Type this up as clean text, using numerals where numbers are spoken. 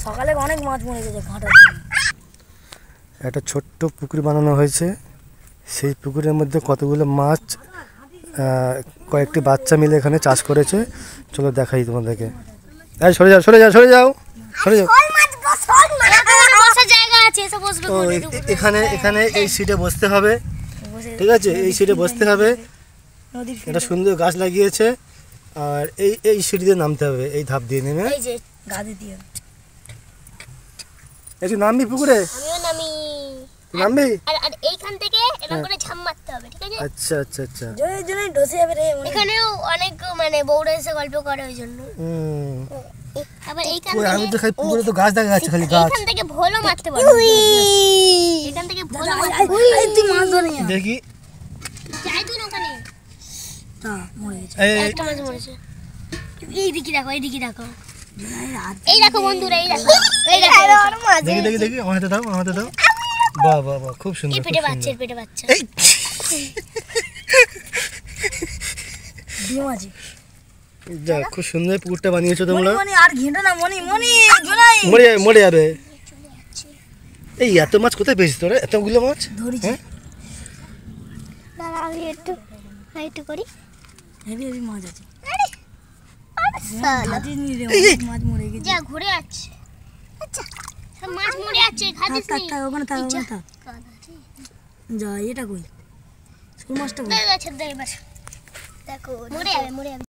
সকালে অনেক মাছ মরে গেছে ঘাটার জন্য। একটা ছোট্ট পুকুর বানানো হয়েছে, সেই পুকুরের মধ্যে কতগুলো মাছ কয়েকটি বাচ্চা মিলে এখানে চাষ করেছে। চলো দেখাই তোমাদেরকে। এই সরে যাও সরে যাও সরে যাও সরে যাও। এখানে এখানে এই সিটে বসতে হবে, ঠিক আছে? এই সিটে বসতে হবে। এটা সুন্দর গাছ লাগিয়েছে, আর এই এই সিঁড়ি দিয়ে নামতে হবে, এই ধাপ দিয়ে নেমে একটু নামবি পুকুরে। নামবি? আর এইখান থেকে এরকম করে ঝাম মারতে হবে, ঠিক আছে? আচ্ছা আচ্ছা আচ্ছা। এখানেও অনেক মানে বউরা এসে গল্প করে ওই জন্য। আবার এইখান থেকে আমি তো খালি পুকুরে তো গাছ দেখা যাচ্ছে, খালি গাছ। এখান থেকে ভোলও মারতে পারবে। এখান থেকে ভোলও মারতে তুই মাছ ধরে নিয়ে দেখি। যাই তুই ওখানে। মরে গেছে। একটা মাছ মরেছে। এইদিকে দেখো, এইদিকে দেখো। এই দেখো বন্ধুরা, এই দেখো। এই দেখো দেখি দেখি দেখি, আমার হাতে দাও আমার হাতে দাও। বাহ বাহ বাহ, খুব সুন্দর। এই পেটে বাচ্চা, পেটে বাচ্চা। এই যা, খুব সুন্দর পুকুরটা বানিয়েছো তোমরা। আর ঘেঁটো না মনি মনি মরে যাবে। এই এত মাছ কোথায় পেয়েছিস তোরা, এতগুলো মাছ? ধরেছি। দাঁড়া আমি একটু করি। হেভি হেভি মাছ আছে। মাছ মরে গেছে। যা ঘুরে যাচ্ছে। আচ্ছা সব মাছ মরে যাচ্ছে, খাদিস নি। ওখানে থাক ওখানে থাক। যা এটা কই শোল মাছটা কই? দেখো মরে যাবে মরে যাবে।